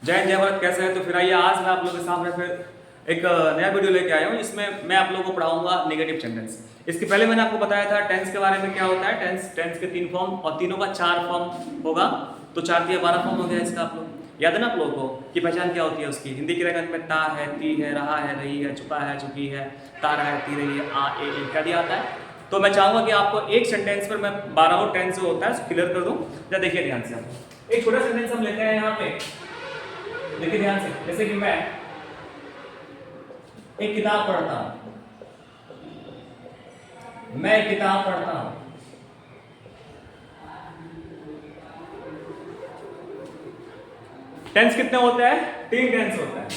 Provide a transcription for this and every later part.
जय हिंद जय भारत। कैसे हैं? तो फिर आइए आज मैं आप लोगों के सामने फिर एक नया वीडियो लेके आया हूँ जिसमें मैं आप लोगों को पढ़ाऊंगा नेगेटिव सेंटेंस। इसके पहले मैंने आपको बताया था टेंस के बारे में, क्या होता है टेंस। टेंस के 3 फॉर्म और तीनों का 4 फॉर्म होगा, तो 4 दिया 12 फॉर्म हो गया इसका। आप लोग याद है ना आप लोगों को कि पहचान क्या होती है उसकी। हिंदी के रगत में ता है, ती है, रहा है, रही है, चुका है, चुकी है, तारा है, ती रही है, आ ए इत्यादि आता है। तो मैं चाहूंगा कि आपको एक सेंटेंस पर मैं 12 टेंस जो होता है क्लियर कर दूं। या देखिए ध्यान से, आप एक छोटा सेंटेंस हम लेते हैं यहाँ पे। देखिए ध्यान से, जैसे कि मैं एक किताब पढ़ता हूं, मैं एक किताब पढ़ता हूं। टेंस कितने होते हैं? 3 टेंस होता है।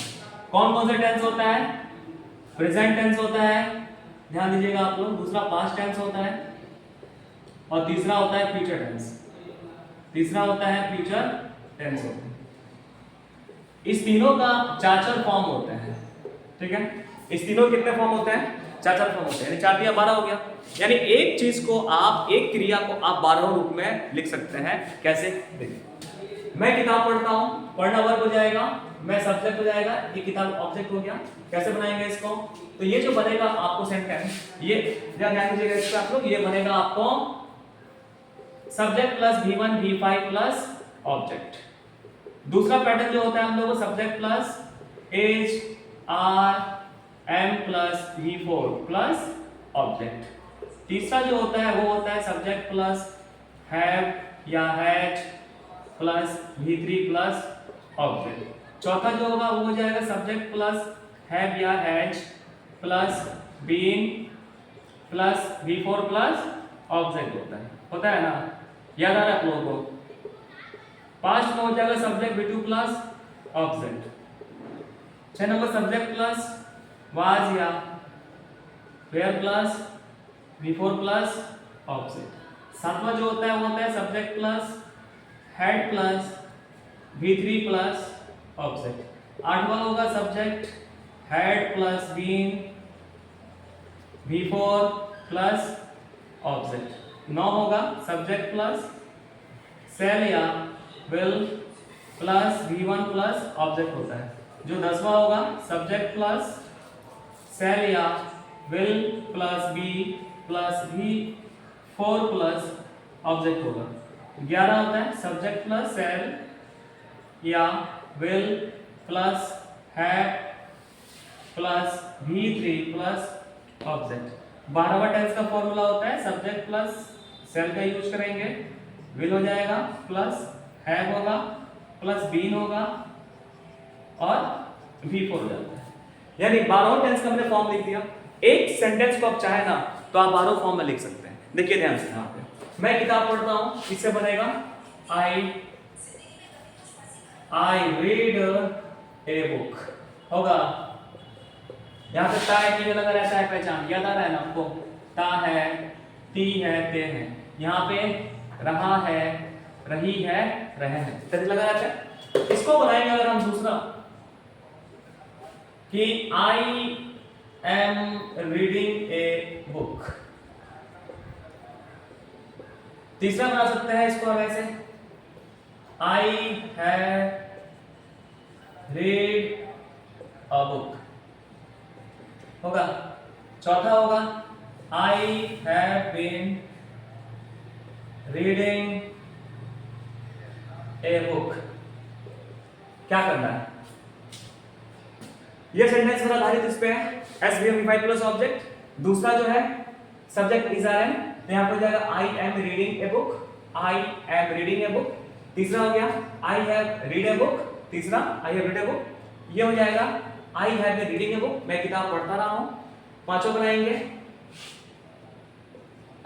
कौन कौन सा टेंस होता है? प्रेजेंट टेंस होता है, ध्यान दीजिएगा आप लोग। दूसरा पास्ट टेंस होता है और तीसरा होता है फ्यूचर टेंस। तीसरा होता है फ्यूचर टेंस होता है। इस तीनों का 4 फॉर्म होते हैं, ठीक है। इस तीनों कितने फॉर्म होते हैं? 4 फॉर्म होते हैं, यानी 4 दिया 12 हो गया। यानी एक चीज को आप, एक क्रिया को आप 12 रूप में लिख सकते हैं। कैसे? देखिए, मैं किताब पढ़ता हूं, पढ़ना वर्ब हो जाएगा, मैं सब्जेक्ट हो जाएगा, ये किताब ऑब्जेक्ट हो गया। कैसे बनाएंगे इसको? तो ये जो बनेगा आपको सेंटेंस, ये ध्यान दीजिएगा इस पे आप लोग, ये बनेगा आपको subject plus V1 V5 plus object. दूसरा पैटर्न जो होता है हम लोगों को subject plus is are am plus V4 plus object. तीसरा जो होता है वो होता है सब्जेक्ट प्लस हैव या has plus V3 plus object. चौथा जो होगा वो हो जाएगा सब्जेक्ट प्लस हैव या has plus been plus V4 plus object होता है ना? याद आ रहा है आप लोगों को? पास्ट में हो जाएगा subject V2 plus object. 6 number subject plus was या where plus V4 plus object. 7वां जो होता है वो होता है subject plus had plus V3 plus object. 8वां होगा subject had plus been V4 plus object. 9 होगा सब्जेक्ट प्लस सेल या will plus V1 plus object होता है। जो 10वां होगा सब्जेक्ट प्लस सेल या will plus be plus V4 plus object होगा। 11 होता है सब्जेक्ट प्लस सेल या will plus have plus V3 plus object. 12वां टेंस का फॉर्मूला होता है सब्जेक्ट प्लस सेल का यूज करेंगे, विल हो जाएगा प्लस हैव होगा प्लस बीन होगा और V4 हो जाता है। यानी 12 टेंस का हमने फॉर्म लिख दिया। एक सेंटेंस को आप चाहे ना तो आप 12 फॉर्म में लिख सकते हैं। देखिए ध्यान से, यहाँ पे मैं किताब पढ़ता हूं, इससे बनेगा आई रीड ए बुक होगा। यहाँ पे ता है, लगा रहता है पहचान, याद आ रहा है ना आपको? ता है, ती है, ते है। यहाँ पे रहा है, रही है, रहे हैं, इत्यादि लगा रहता है। इसको बनाएंगे अगर हम दूसरा कि I am reading a book. तीसरा बना सकते हैं इसको वैसे, I have read a book होगा। चौथा होगा I have been reading a book. क्या करना है? ये सेंटेंस पर आधारित इस पे है SVM5 प्लस ऑब्जेक्ट। दूसरा जो है सब्जेक्ट इज आर एम, तो यहां पर जाएगा I am reading a book, I am reading a book. तीसरा हो गया I have read a book, तीसरा I have read a book. ये हो जाएगा I have been reading a book, मैं किताब पढ़ता रहा हूं। पांचों बनाएंगे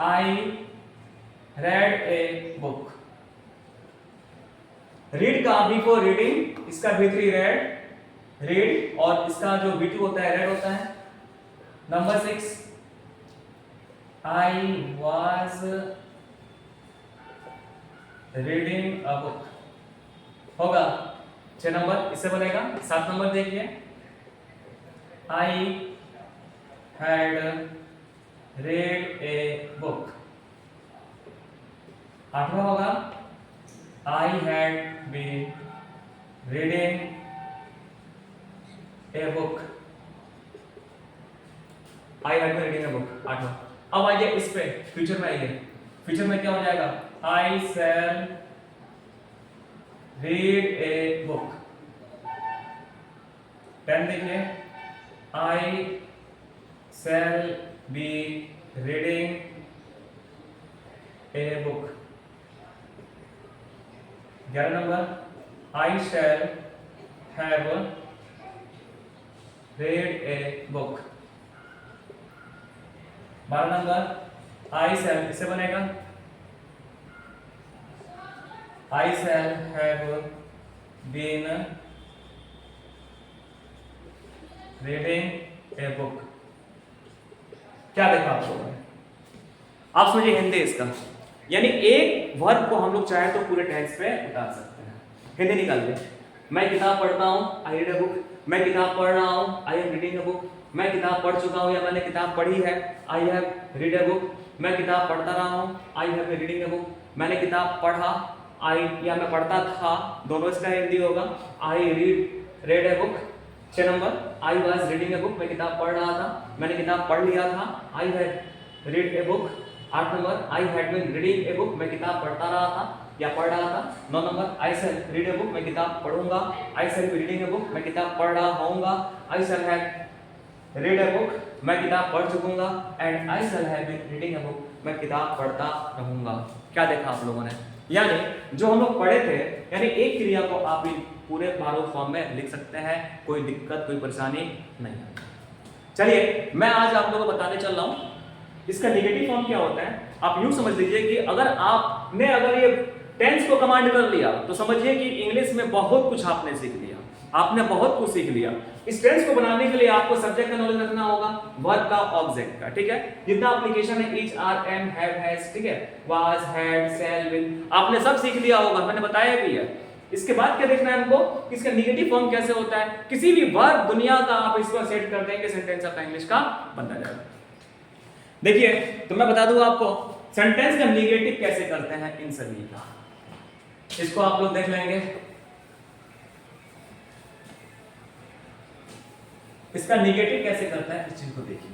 I read a book. Read का V4 रीडिंग, इसका V3 रीड और इसका जो V2 होता है रेड होता है। Number 6 I was reading a book होगा। 6 नंबर इससे बनेगा। 7 नंबर देखिए I had read a book. 8वां होगा I had been reading a book, I have been reading a book. 8वां। अब आइए इस पे फ्यूचर में आइए, फ्यूचर में क्या हो जाएगा, आई शैल रीड ए बुक। 10 देखिए, I shall be reading a book. 11 number, I shall have read a book। 12 number, I shall किससे बनेगा, I shall have been reading a book। क्या देखा आप लोगों ने, आप समझिए हिंदी इसका, यानी एक वर्ब को हम लोग चाहे तो पूरे टेंस पे उतार सकते हैं। हिंदी निकालिए, मैं किताब पढ़ता हूँ, आई रीड ए बुक। मैं किताब पढ़ रहा हूँ, आई एम रीडिंग ए बुक। मैं किताब पढ़ चुका हूँ या मैंने किताब पढ़ी है, I have read a book. मैं किताब पढ़ता रहा हूँ, I have been reading a book. मैंने किताब पढ़ा, आई या मैं पढ़ता था, दोनों इसका हिंदी होगा, आई read a book. 6 number, I was reading a book, मैं किताब पढ़ रहा था, मैंने किताब पढ़ लिया था, I had read a book. 8 number, I had been reading a book, मैं किताब पढ़ता रहा था या पढ़ रहा था। 9 number, I shall read a book, मैं किताब पढ़ूंगा, I shall be reading a book, मैं किताब पढ़ रहा होऊंगा, I shall have read a book, मैं किताब पढ़ चुकूंगा, and I shall have been reading a book, मैं किताब पढ़ता रहूंगा। क्या देखा आप लोगों ने, यानी जो हम लोग पढ़े थे, यानी एक क्रिया को आप पूरे प्रारूप फॉर्म में लिख सकते हैं, कोई दिक्कत कोई परेशानी नहीं। चलिए मैं आज आप लोगों को बताने चल रहा हूं इसका नेगेटिव फॉर्म क्या होता है। आप यूं समझ लीजिए कि अगर ये टेंस को कमांड कर लिया तो समझिए कि इंग्लिश में बहुत कुछ आपने सीख लिया, आपने बहुत कुछ सीख लिया। इस टेंस को बनाने के लिए आपको सब्जेक्ट का नॉलेज रखना होगा, वर्ब का, ऑब्जेक्ट का, ठीक है। जितना एप्लीकेशन है, is, are, am, have, has, ठीक है, वाज, हैड, शैल, विल, आपने सब सीख लिया होगा, मैंने बताया भी है। इसके बाद क्या देखना है हमको, इसका नेगेटिव फॉर्म कैसे होता है। किसी भी वर्ब दुनिया का आप इसको सेट कर देंगे, सेंटेंस आपका इंग्लिश का बनता जाएगा। देखिए तो मैं बता दूं आपको सेंटेंस का नेगेटिव कैसे करते हैं इन सभी का, इसको आप लोग देख लेंगे। इसका नेगेटिव कैसे करता है इस चीज को देखिए,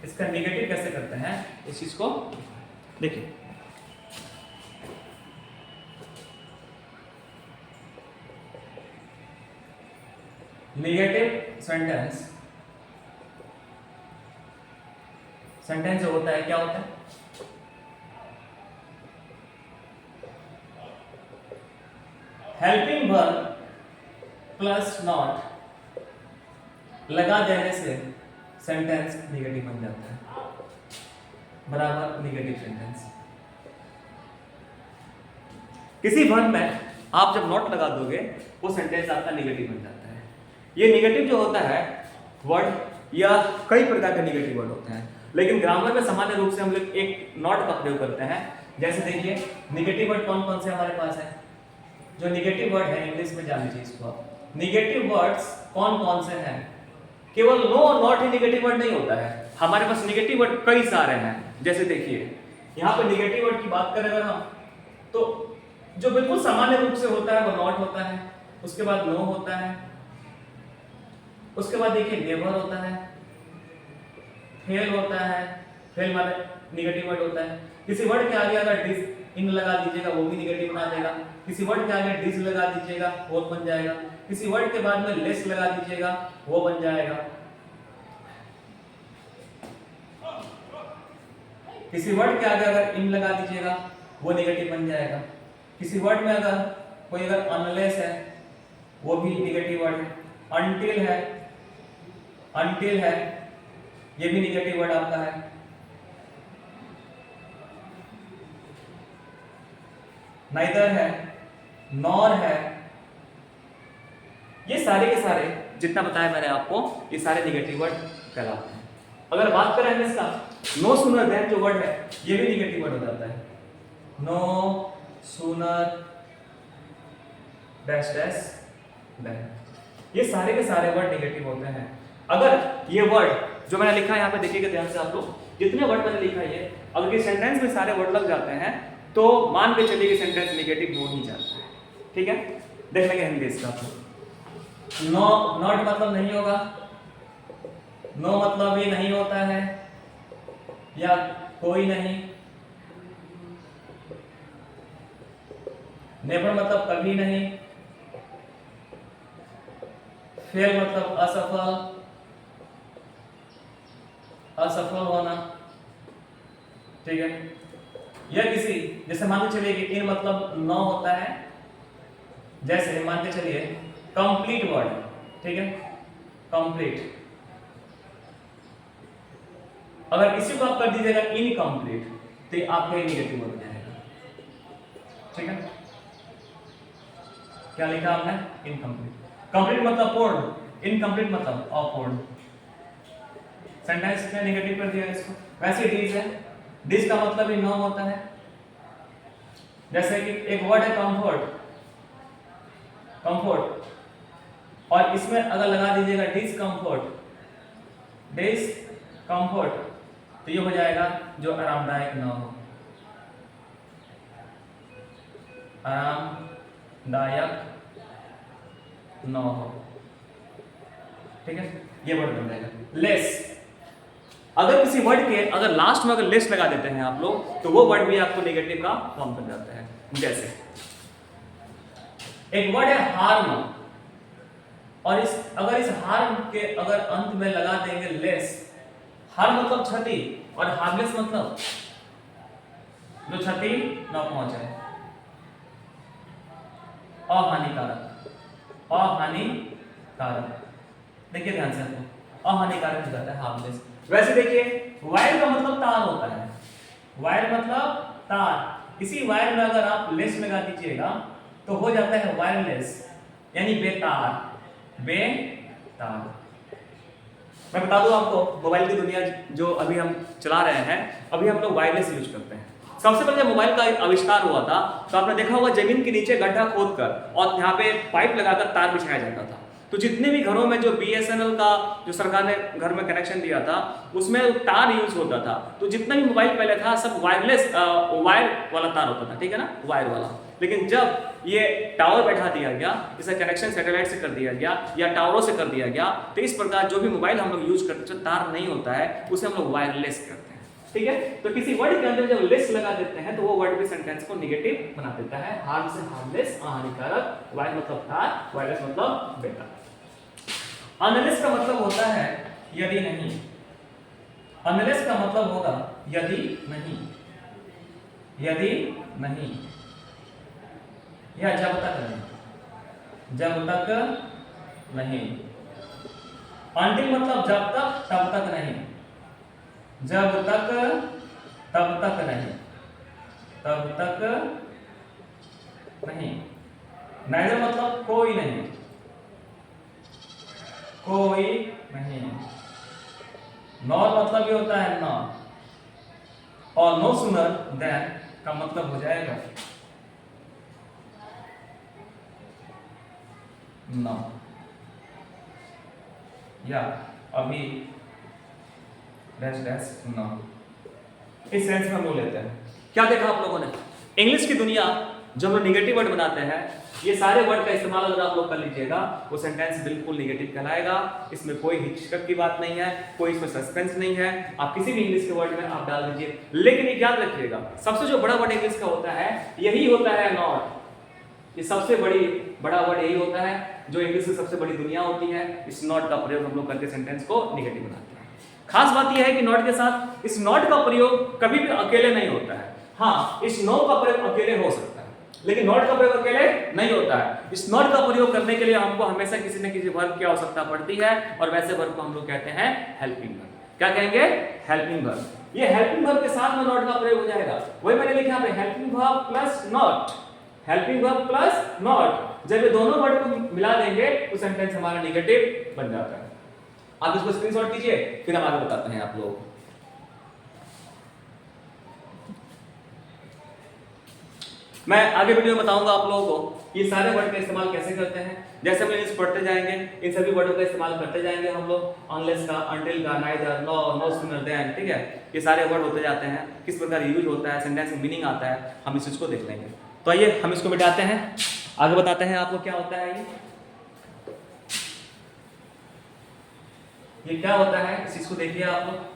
इसका नेगेटिव कैसे करते हैं इस चीज को देखिए। नेगेटिव सेंटेंस जो होता है क्या होता है, हेल्पिंग वर्ब प्लस नॉट लगा देने से सेंटेंस नेगेटिव बन जाता है, बराबर नेगेटिव सेंटेंस। किसी वर्ब में आप जब नॉट लगा दोगे वो सेंटेंस आपका नेगेटिव बन जाता है। ये नेगेटिव जो होता है वर्ड या कई प्रकार के नेगेटिव वर्ड होते हैं, लेकिन ग्रामर में सामान्य रूप से हम लोग एक नॉट का प्रयोग करते हैं। जैसे देखिए नेगेटिव वर्ड कौन कौन से हमारे पास है, जो नेगेटिव वर्ड है इंग्लिश में जान लीजिए इसको आप। नेगेटिव वर्ड्स कौन कौन से हैं, केवल नो और नॉट ही नेगेटिव वर्ड नहीं होता है, हमारे पास नेगेटिव वर्ड कई सारे हैं। जैसे देखिए यहाँ पे नेगेटिव वर्ड की बात करें अगर हम, तो जो बिल्कुल सामान्य रूप से होता है वो नॉट होता है, उसके बाद नो होता है, उसके बाद देखिए नेवर होता है, फेल होता है, फेल माने नेगेटिव वर्ड होता है। किसी वर्ड के आगे अगर डिस इन लगा दीजिएगा वो भी नेगेटिव बना देगा, किसी वर्ड के आगे डिस लगा दीजिएगा वो बन जाएगा, किसी वर्ड के बाद में लेस लगा दीजिएगा वो बन जाएगा, किसी वर्ड के आगे अगर इन लगा दीजिएगा वो नेगेटिव बन जाएगा, किसी वर्ड में अगर अनलेस है वो भी नेगेटिव वर्ड है, अनटिल है ये भी नेगेटिव वर्ड आपका है, नाइदर है, नॉर है, ये सारे के सारे जितना बताया मैंने आपको ये सारे नेगेटिव वर्ड कहलाते हैं। अगर बात करें इसका नो सूनर देन जो वर्ड है ये भी नेगेटिव वर्ड हो जाता है, no sooner dash dash than, ये सारे के सारे वर्ड नेगेटिव होते हैं। अगर ये वर्ड जो मैंने लिखा है यहाँ पे देखिएगा ध्यान से आप लोग, जितने वर्ड मैंने लिखा है अगर ये सेंटेंस में सारे वर्ड लग जाते हैं तो मान के चलिए कि सेंटेंस नेगेटिव हो ही जाता है, ठीक है। देख लेंगे हिंदी इसका। नो, नॉट मतलब नहीं होगा, नो मतलब ये नहीं होता है, या कोई नहीं, नेवर मतलब कभी नहीं, फेल मतलब असफल, असफल होना, ठीक है। या किसी, जैसे मान के चलिए कि इन मतलब नो होता है, जैसे मान के चलिए कंप्लीट वर्ड, ठीक है, कंप्लीट, अगर इसी को आप कर दीजिएगा इनकम्प्लीट तो ये आपका नेगेटिव हो जाएगा, ठीक है। क्या लिखा आपने? इनकम्प्लीट। कंप्लीट मतलब पूर्ण, इनकम्प्लीट मतलब अपूर्ण। सेंटेंस में नेगेटिव कर दिया इसको। वैसे डिज है, डिज का मतलब ही नो होता है। जैसे कि एक वर्ड है कंफर्ट, कंफर्ट, और इसमें अगर लगा दीजिएगा डिस्कम्फर्ट, डिस्कम्फर्ट, तो ये हो जाएगा जो आरामदायक ना हो, आरामदायक न हो, ठीक है, ये वर्ड बन जाएगा। लेस, अगर किसी वर्ड के अगर लास्ट में अगर लेस लगा देते हैं आप लोग तो वो वर्ड भी आपको नेगेटिव का फॉर्म बन जाता है। जैसे एक वर्ड है हार्म, और अगर इस हार्म के अगर अंत में लगा देंगे लेस, हार्म मतलब क्षति और हार्मलेस मतलब जो क्षति न पहुंचाए, अहानिकारक, अहानिकारक, देखिए ध्यान से आपको, अहानिकारक हो जाता है हार्मलेस। वैसे देखिए वायर का मतलब तार होता है, वायर मतलब तार, इसी वायर में अगर आप लेस लगा दीजिएगा तो हो जाता है वायरलेस, यानी बेतार, बेतार। मैं बता दूं आपको, मोबाइल की दुनिया जो अभी हम चला रहे हैं, अभी हम लोग वायरलेस यूज करते हैं। सबसे पहले जब मोबाइल का आविष्कार हुआ था तो आपने देखा होगा जमीन के नीचे गड्ढा खोदकर और यहाँ पे पाइप लगाकर तार बिछाया जाता था। तो जितने भी घरों में जो BSNL का जो सरकार ने घर में कनेक्शन दिया था उसमें तार यूज होता था। तो जितना भी मोबाइल पहले था सब वायरलेस वायर वाला तार होता था, ठीक है ना, वायर वाला। लेकिन जब ये टावर बैठा दिया गया, इसे कनेक्शन सैटेलाइट से कर दिया गया या टावरों से कर दिया गया, तो इस प्रकार जो भी मोबाइल हम लोग यूज करते हैं जो तार नहीं होता है उसे हम लोग वायरलेस करते हैं, ठीक है। तो किसी वर्ड के अंदर जब लेस लगा देते हैं तो वो वर्ड भी सेंटेंस को नेगेटिव बना देता है। हार्म से हार्मलेस, अहानिकारक, वायर मतलब तार, वायरलेस मतलब बेकार। अनलेस का मतलब होता है यदि नहीं, अनलेस का मतलब होगा यदि नहीं, यदि नहीं, या जब तक नहीं, जब तक नहीं। अनटिल मतलब जब तक तब तक नहीं, जब तक तब तक नहीं, तब तक नहीं। नाइदर मतलब कोई नहीं, कोई नहीं। नॉर मतलब ये होता है नॉट, और नो सूनर देन का मतलब हो जाएगा नो, या अभी डैश डैश नो, इस सेंस में हम लोग लेते हैं। क्या देखा आप लोगों ने, इंग्लिश की दुनिया जब हम लोग निगेटिव वर्ड बनाते हैं, ये सारे वर्ड का इस्तेमाल अगर आप लोग कर लीजिएगा वो सेंटेंस बिल्कुल निगेटिव कहलाएगा। इसमें कोई हिचक की बात नहीं है, कोई इसमें सस्पेंस नहीं है। आप किसी भी इंग्लिश के वर्ड में आप डाल दीजिए, लेकिन एक याद रखिएगा सबसे जो बड़ा वर्ड इंग्लिश का होता है यही होता है नॉट। ये सबसे बड़ा वर्ड यही होता है जो इंग्लिश की सबसे बड़ी दुनिया होती है। इस नॉट का प्रयोग हम लोग करके सेंटेंस को निगेटिव बनाते हैं। खास बात यह है कि नॉट के साथ इस नॉट का प्रयोग कभी भी अकेले नहीं होता है। हाँ, इस नो का प्रयोग अकेले हो सकता है, लेकिन नॉट का प्रयोग अकेले नहीं होता है। इस नॉट का प्रयोग करने के लिए हमको हमेशा किसी न किसी वर्ब की आवश्यकता पड़ती है, और वैसे वर्ब को हम लोग कहते हैं हेल्पिंग वर्ब। क्या कहेंगे? Helping verb. ये हेल्पिंग वर्ब के साथ में नॉट का प्रयोग हो जाएगा। वही मैंने लिखा है helping verb plus not, helping verb plus not. जब ये दोनों वर्ड को मिला देंगे तो सेंटेंस हमारा नेगेटिव बन जाता है। आप इसको स्क्रीनशॉट कीजिए, फिर हम आगे बताते हैं आप लोग। मैं आगे वीडियो में बताऊंगा आप लोगों को ये सारे वर्ड का इस्तेमाल कैसे करते हैं। जैसे हम इंग्लिश पढ़ते जाएंगे इन सभी वर्डों का इस्तेमाल करते जाएंगे हम लोग। अनलेस का, अनटिल का, neither, no, no sooner than, ठीक है, ये सारे वर्ड होते जाते हैं, किस प्रकार यूज होता है, सेंटेंस में मीनिंग आता है, हम इस चीज को देख लेंगे। तो आइए हम इसको मिटाते हैं। आगे बताते हैं आपको क्या होता है ये क्या होता है, इस चीज को देखिए आप लोग।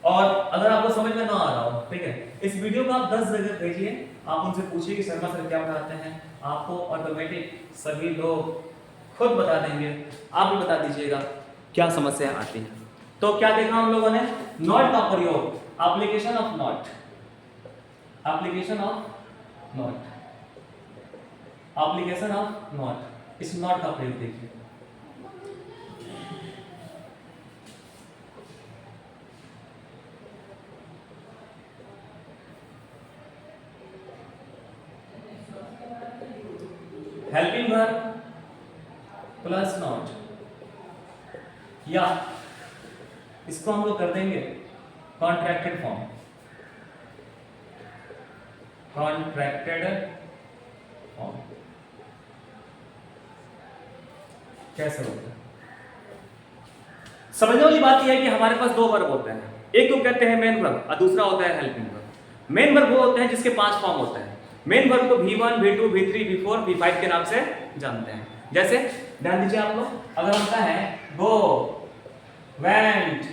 और अगर आपको समझ में ना आ रहा हो, ठीक है, इस वीडियो को आप 10 जगह भेजिए, आप उनसे पूछिए कि शर्मा सर क्या पढ़ाते हैं, आपको ऑटोमेटिक सभी लोग खुद बता देंगे। आप भी बता दीजिएगा क्या समस्या आती है। तो क्या देखा हम लोगों ने, नॉट का प्रयोग, application of not, application of not, application of not, इस नॉट का प्रयोग देखिए। हेल्पिंग वर्ब प्लस नॉट, या इसको हम लोग कर देंगे कॉन्ट्रैक्टेड फॉर्म, कॉन्ट्रैक्टेड फॉर्म। कैसे होता है, समझने वाली बात यह है कि हमारे पास दो वर्ब होते हैं, एक को कहते हैं मेन वर्ब और दूसरा होता है हेल्पिंग वर्ब। मेन वर्ब वो होते हैं जिसके 5 फॉर्म होते हैं। मेन वर्ब को V1, V2, V3, V4, V5 के नाम से जानते हैं। जैसे ध्यान दीजिए आप लोग, अगर हम कहें गो, वेंट,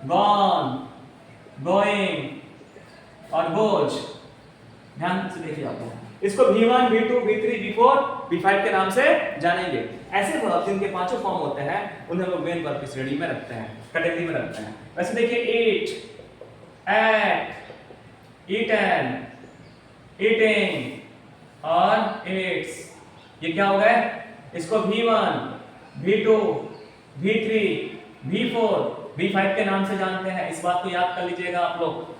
गॉन, गोइंग और गोज, ध्यान से देखिए आप लोग, इसको V1, V2, V3, V4, V5 के नाम से जानेंगे। ऐसे वर्ब जिनके 5 फॉर्म होते हैं उन्हें हम लोग मेन वर्ब की श्रेणी में रखते हैं, कैटेगरी में रखते हैं। वैसे देखिए ईट, एट, ईटन, ईटिंग और ईट्स, ये क्या हो गए, इसको V1, V2, V3, V4, V5 के नाम से जानते हैं। इस बात को याद कर लीजिएगा आप लोग।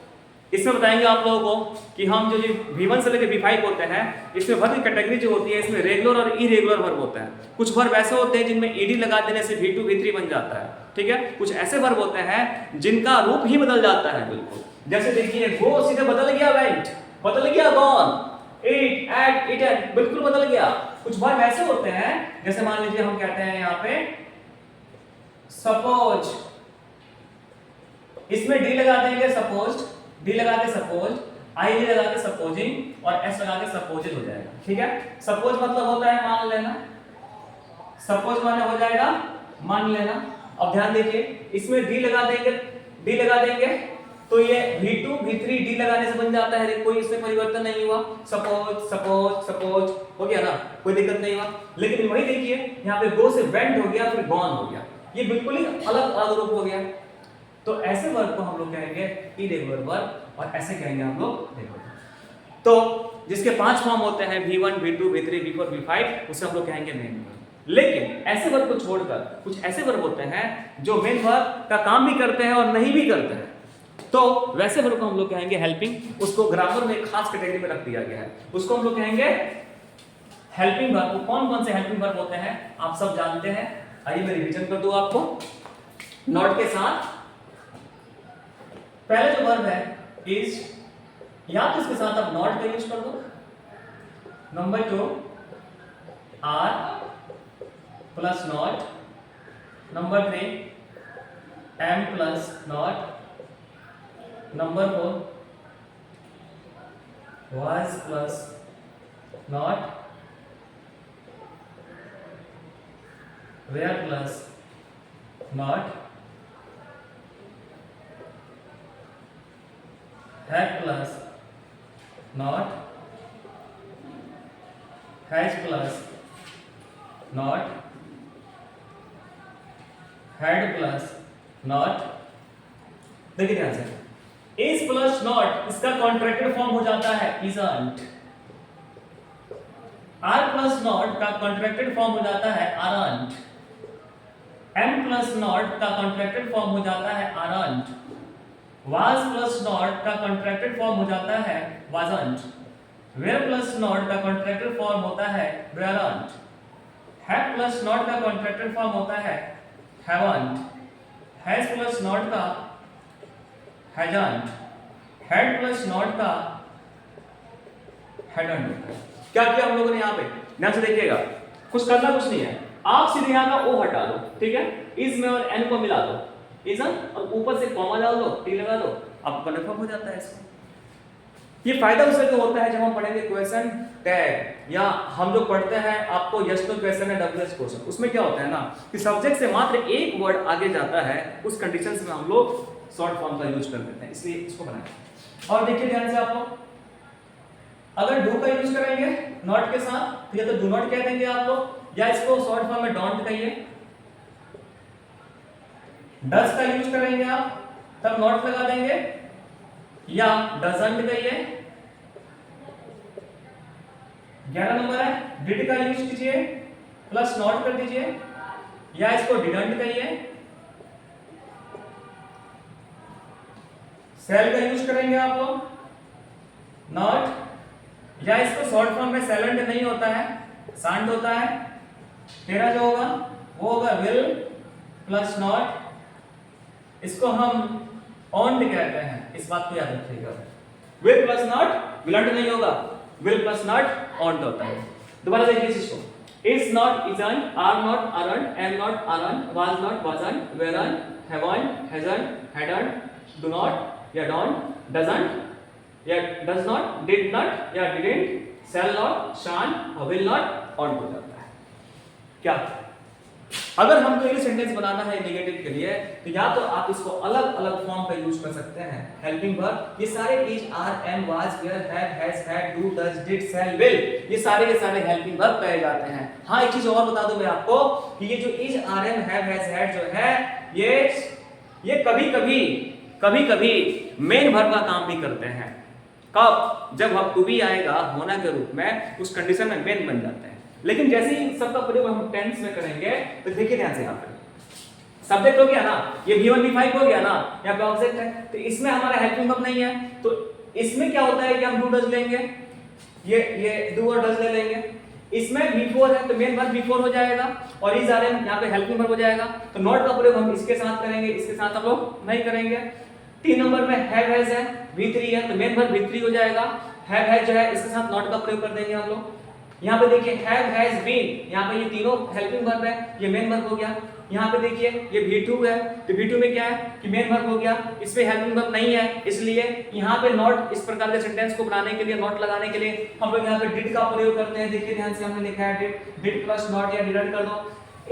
इसमें बताएंगे आप लोगों को कि हम जो V1 से लेकर V5 होते हैं, इसमें वर्ब की कैटेगरी जो होती है, इसमें रेगुलर और इरेगुलर वर्ब होते हैं। कुछ वर्ब ऐसे होते हैं जिनमें ईडी लगा देने से V2, V3 बन जाता है, ठीक है। कुछ ऐसे वर्ब होते हैं जिनका रूप ही बदल जाता है बिल्कुल। जैसे देखिए गो सीधे बदल गया वेंट, बदल गया गॉन, ईट, एट, ईटन, बिल्कुल बदल गया। कुछ वर्ब ऐसे होते हैं, जैसे मान लीजिए हम कहते हैं यहाँ पे सपोज, इसमें डी लगा देंगे सपोज, डी लगा के सपोज, आई डी लगा के सपोजिंग और एस लगा के सपोजेड हो जाएगा, ठीक है। सपोज मतलब होता है मान लेना, सपोज माने हो जाएगा मान लेना। अब ध्यान देखिए, इसमें डी लगा देंगे, डी लगा देंगे तो ये V2, V3 डी लगाने से बन जाता है, कोई इसमें परिवर्तन नहीं हुआ। सपोज सपोज सपोज हो गया ना, कोई दिक्कत नहीं हुआ। लेकिन वही देखिए यहाँ पे गो से वेंट हो गया, फिर गॉन हो गया, ये बिल्कुल ही अलग अलग रूप हो गया। तो ऐसे वर्ब को हम लोग कहेंगे इरेगुलर वर्ब और ऐसे कहेंगे हम लोग रेगुलर। तो जिसके 5 फॉर्म होते हैं V1, V2, V3, V4, V5, उसे हम लोग कहेंगे मेन वर्ब। लेकिन ऐसे वर्ब को छोड़कर कुछ ऐसे वर्ब होते हैं जो मेन वर्ब का काम भी करते हैं और नहीं भी करते हैं, तो वैसे वर्ब को हम लोग कहेंगे हेल्पिंग। उसको ग्रामर में एक खास कैटेगरी में रख दिया गया है, उसको हम लोग कहेंगे हेल्पिंग वर्ब। कौन कौन से हेल्पिंग वर्ब होते हैं आप सब जानते हैं, आइए मैं रिवीजन कर दूं आपको नॉट के साथ। पहले जो वर्ब है इज, या तो इसके साथ आप नॉट का यूज कर दो। Number 2 are plus not. Number 3 am plus not. Number 4 was plus not. where plus not. had plus not. has plus not. had plus not. देखिए ध्यान से, is प्लस नॉट इसका कॉन्ट्रैक्टेड फॉर्म हो जाता है isn't। r प्लस नॉट का contracted form हो जाता है aren't। m प्लस नॉट का कॉन्ट्रैक्टेड फॉर्म हो जाता है aren't। was प्लस नॉट का कॉन्ट्रैक्टेड फॉर्म हो जाता है wasn't। where प्लस नॉट का कॉन्ट्रैक्टेड फॉर्म होता है weren't। had प्लस नॉट का कॉन्ट्रैक्टेड फॉर्म होता है haven't। has प्लस नॉट का hasn't। had प्लस नॉट का hadn't। क्या किया हम लोगों ने यहाँ पे, ध्यान से देखिएगा, कुछ करना कुछ नहीं है, आप सीधे यहाँ का ओ हटा दो, ठीक है। इस में और एन को मिला दो, इज और ऊपर से कॉमा डाल दो, टी लगा दो, आपको कन्फर्म हो जाता है इसको। ये फायदा उससे जो होता है जब हम पढ़ेंगे क्वेश्चन टैग, या हम जो पढ़ते हैं आपको यस नो क्वेश्चन है डब्ल्यूएच क्वेश्चन, उसमें क्या होता है ना कि सब्जेक्ट से मात्र एक वर्ड आगे जाता है, उस कंडीशन में हम लोग शॉर्ट फॉर्म का यूज कर देते हैं, इसलिए इसको बनाएं। और देखिए ध्यान से आप लोग, अगर डू का यूज करेंगे नॉट के साथ तो या तो डू नॉट कह देंगे आप लोग, या इसको शॉर्ट फॉर्म में डोंट कहिए। डज का यूज करेंगे आप तब नॉट लगा देंगे, या डजंट कहिए। 11 नंबर है डिड का यूज कीजिए प्लस नॉट कर दीजिए, या इसको डिडंट कहिए। सेल का यूज करेंगे आप लोग नॉट, या इसको शॉर्ट फॉर्म में सेलेंट नहीं होता है, सांड होता है। 13 जो होगा वो होगा विल प्लस नॉट, इसको हम ऑन्ड कहते हैं, इस बात को याद रखिएगा। विल प्लस नॉट विलंट नहीं होगा, विल प्लस नॉट ऑन्ड होता है। दोबारा देखिए इसको, is not isn't, are not aren't, am not aren't, was not wasn't, weren't haven't hasn't hadn't, do not या डोंट, डजंट या डज नॉट, डिड नॉट या didn't, shall not shan't, will not won't हो जाता है। क्या अगर हमको ये सेंटेंस बनाना है नेगेटिव के लिए तो या तो आप इसको अलग अलग फॉर्म का यूज कर सकते हैं। हेल्पिंग वर्ब, ये सारे is are am was were have has had do does did shall will, ये सारे के सारे हेल्पिंग वर्ब कहे जाते हैं। हाँ एक चीज और बता दूं मैं आपको कि ये जो is are am have has had जो है ये कभी कभी मेन वर्ब का काम भी करते हैं। कब? जब हम टू बी आएगा होना के रूप में, उस कंडीशन में मेन बन जाते हैं। लेकिन जैसे ही सबका प्रयोग हम टेंस में करेंगे तो देखिए ध्यान से, यहाँ पे सब्जेक्ट हो गया ना, ये V1 V5 हो गया ना, यहाँ पे ऑब्जेक्ट है, तो इसमें हमारा हेल्पिंग वर्ब नहीं है, तो इसमें क्या होता है कि हम डू डज लेंगे, ये डू और डज ले लेंगे। इसमें V4 है तो मेन वर्ब V4 हो जाएगा, और इज आर एम यहाँ पे हेल्पिंग वर्ब हो जाएगा। तो नॉट का प्रयोग हम इसके साथ करेंगे, इसके साथ हम लोग नहीं करेंगे। 3 नंबर में हैव हैज है, V3 है तो मेन वर्ब V3 हो जाएगा। हैव हैज जो है इसके साथ नॉट का प्रयोग कर देंगे हम लोग। यहाँ पे देखिए हैव हैज बीन, यहाँ पे ये तीनों हेल्पिंग वर्ब है, ये मेन वर्ब हो गया। यहाँ पे देखिए ये V2 है तो V2 में क्या है कि मेन वर्ब हो गया, इसमें हेल्पिंग वर्ब नहीं है, इसलिए यहाँ पे नॉट, इस प्रकार के सेंटेंस को बनाने के लिए, नॉट लगाने के लिए हम लोग यहाँ पे डिड का प्रयोग करते हैं। देखिए ध्यान से, हमने लिखा है डिड प्लस नॉट या डिडंट कर दो।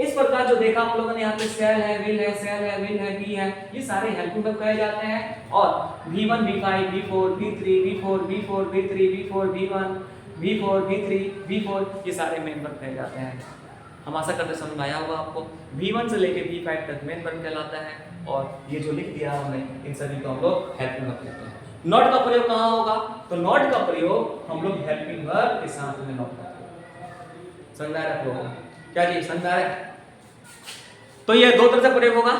इस प्रकार जो देखा आप लोगों ने यहाँ पे सेल है, विल है, सेल है, विल है, बी है, ये सारे हेल्पिंग वर्ब कहे जाते हैं। और V1 V5 V4 V3 V4 V4 V3 V4 V1 V4 V3 V4 ये सारे मेन वर्ब कहे जाते हैं। हम आशा करते समझ में आया होगा आपको। V1 से लेके V5 तक मेन वर्ब कहलाता है, और ये जो लिख दिया हमने इन सभी को हम लोग हेल्पिंग वर्ब कहते हैं। नॉट का प्रयोग कहाँ होगा? तो नॉट का प्रयोग हम लोग हेल्पिंग वर्ब के साथ में नॉट करते हैं। समझ आ रहा है आपको? क्या जी समझ आ रहा है? तो ये दो तरह से प्रयोग होगा,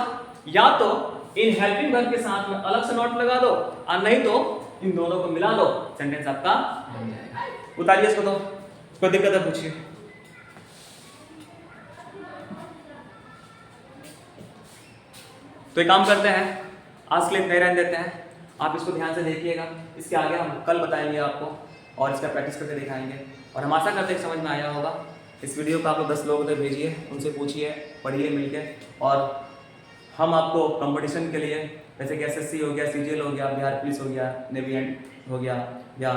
या तो इन हेल्पिंग वर्ब के साथ में अलग से नॉट लगा दो, और नहीं तो इन दोनों को मिला दो, सेंटेंस आपका बन जाएगा। उतारिए इसको, तो कोई दिक्कत है पूछिए। तो एक काम करते हैं, आज के लिए इतना ही रहने देते हैं। आप इसको ध्यान से देखिएगा, इसके आगे हम कल बताएंगे आपको, और इसका प्रैक्टिस करके दिखाएंगे। और हम आशा करते हैं समझ में आया होगा। इस वीडियो को आप लोग 10 लोगों तक भेजिए, उनसे पूछिए, पढ़िए मिलके। और हम आपको कंपटीशन के लिए, जैसे कि SSC हो गया, CGL हो गया, बिहार पुलिस हो गया, नेवी एंड हो गया, या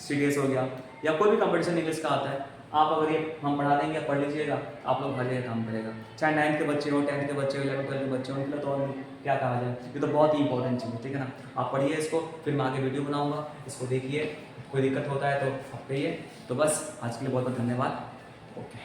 CDS हो गया, या कोई भी कंपटीशन इंग्लिश का आता है, आप अगर ये हम पढ़ा देंगे, पढ़ लीजिएगा, आप लोग हर जगह काम करेगा। चाहे 9th के बच्चे हो, 10th के बच्चे हो, 11th 12th के बच्चे हो, उनके लिए तो और क्या कहा जाए, ये तो बहुत ही इंपॉर्टेंट चीज़ है, ठीक है ना। आप पढ़िए इसको, फिर मैं आगे वीडियो बनाऊँगा, इसको देखिए। कोई दिक्कत होता है तो आप कहिए। तो बस आज के लिए बहुत बहुत धन्यवाद। ओके।